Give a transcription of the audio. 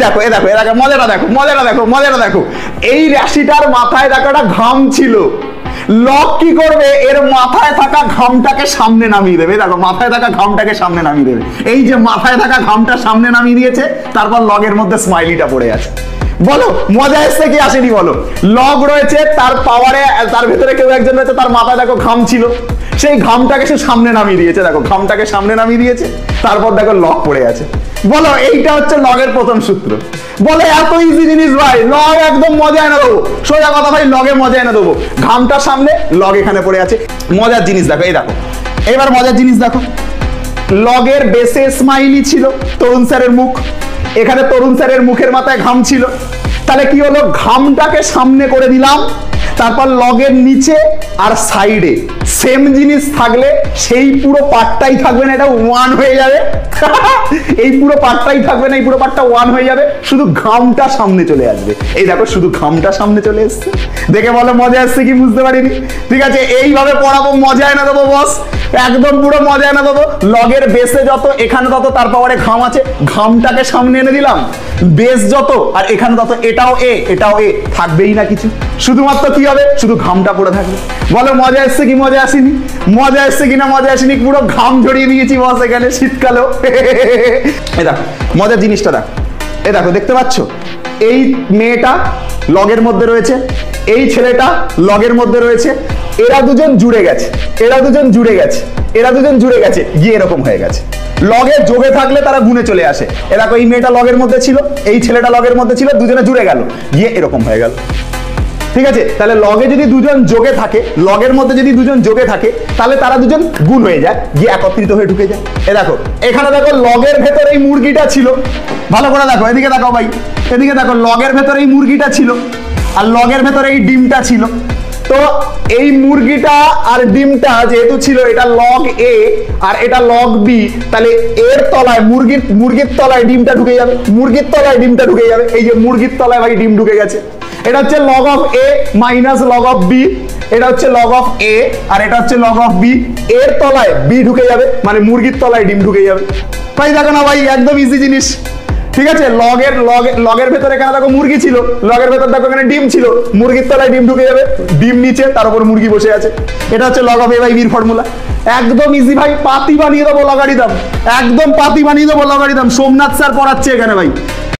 দেখো এই দেখো এর আগে মজাটা দেখো, মজাটা দেখো, মজাটা দেখো। এই রাশিটার মাথায় দেখো একটা ঘাম ছিল। লগ কি করবে, এর মাথায় থাকা ঘামটাকে সামনে নামিয়ে দেবে। দেখো মাথায় থাকা ঘামটাকে সামনে নামিয়ে দেবে। এই যে মাথায় থাকা ঘামটা সামনে নামিয়ে দিয়েছে, তারপর লগের মধ্যে স্মাইলিটা পড়ে আছে। বলো মজা এসছে কি আসেনি বলো? লগ রয়েছে, তার পাওয়ারে, তার ভেতরে কেউ একজন রয়েছে, তার মাথায় দেখো ঘাম ছিল, সেই ঘামটাকে সে সামনে নামিয়ে দিয়েছে। দেখো ঘামটাকে সামনে নামিয়ে দিয়েছে, তারপর দেখো লগ পড়ে আছে। বলো এইটা হচ্ছে লগের প্রথম সূত্র। বলে এত ইজি জিনিস ভাই, লগ একদম মজা এনে দেবো। সোজা কথা ভাই, লগে মজা এনে দেবো। ঘামটা সামনে, লগ এখানে পড়ে আছে। মজার জিনিস দেখো, এই দেখো এবার মজার জিনিস দেখো। লগের বেসে স্মাইলি ছিল, তরুণ স্যারের মুখ, এখানে তরুণ স্যারের মুখের মাথায় ঘাম ছিল। তাহলে কি হলো, ঘামটাকে সামনে করে দিলাম, তারপর লগের নিচে আর সাইডে সেম জিনিস থাকলে সেই পুরো পার্টটাই থাকবে না, এটা ওয়ান হয়ে যাবে। এই পুরো পার্টটাই থাকবে না, এই পুরো পার্টটা ওয়ান হয়ে যাবে, শুধু ঘামটা সামনে চলে আসবে। এই দেখো শুধু ঘামটা সামনে চলে এসছে। দেখে বলো মজা আসছে কি? বুঝতে পারিনি? ঠিক আছে, এইভাবে পড়াবো, মজা এনে দেবো বস, একদম পুরো মজা এনে দেবো। লগের বেসে যত, এখানে তত, তার পাওয়ারে ঘাম আছে, ঘামটাকে সামনে এনে দিলাম। বেস যত আর এখানে তত, এটাও এ এটাও এ, থাকবেই না কিছু, শুধুমাত্র কি হবে, শুধু ঘামটা পড়ে থাকবে। বলো মজা এসছে কি মজা আসেনি? মজা এসছে কিনা মজা আসেনি? পুরো ঘাম ঝরিয়ে দিয়েছি বস এখানে শীতকালেও। এই দেখো মজার জিনিসটা দেখো, এই দেখো দেখতে পাচ্ছ, এই মেয়েটা লগের মধ্যে রয়েছে, এই ছেলেটা লগের মধ্যে রয়েছে, এরা দুজন জুড়ে গেছে, এরা দুজন জুড়ে গেছে, এরা দুজন জুড়ে গেছে, গিয়ে এরকম হয়ে গেছে। লগে যোগে থাকলে তারা গুণে চলে আসে। এরকম এই মেয়েটা লগের মধ্যে ছিল, এই ছেলেটা লগের মধ্যে ছিল, দুজনে জুড়ে গেল, গিয়ে এরকম হয়ে গেল। ঠিক আছে, তাহলে লগে যদি দুজন যোগে থাকে, লগের মধ্যে যদি দুজন যোগে থাকে, তাহলে তারা দুজন গুণ হয়ে যায়, গিয়ে একত্রিত হয়ে ঢুকে যায়। এ দেখো এখানে দেখো লগের ভেতরে এই মুরগিটা ছিল, ভালো করে দেখো, এদিকে দেখো ভাই, এদিকে দেখো, লগের ভেতরে এই মুরগিটা ছিল আর লগের ভেতরে এই ডিমটা ছিল। তো এই মুরগিটা আর ডিমটা যেহেতু ছিল, এটা লগ এ আর এটা লগ বি, তাহলে এর তলায় মুরগির তলায় ডিমটা ঢুকে যাবে, মুরগির তলায় ডিমটা ঢুকে যাবে। এই যে মুরগির তলায় ভাই ডিম ঢুকে গেছে। এটা হচ্ছে log of A minus log of B, এটা হচ্ছে লগ অফ এ আর এটা হচ্ছে লগ অফ বি। এর তলায় বি ঢুকে যাবে, মানে মুরগির তলায় ডিম ঢুকে যাবে। ভাই দেখো না ভাই, একদম ইজি জিনিস। ঠিক আছে, লগের ভেতরে এখানে দেখো মুরগি ছিল, লগের ভেতর দেখো এখানে ডিম ছিল, মুরগির তলায় ডিম ঢুকে যাবে, ডিম নিচে, তার উপর মুরগি বসে আছে। এটা হচ্ছে লগ অফ এ বাই বির ফর্মুলা। একদম ইজি ভাই, পাতি বানিয়ে দেবো লগারিদম, একদম পাতি বানিয়ে দেবো লগারিদম। সোমনাথ স্যার পড়াচ্ছে এখানে ভাই।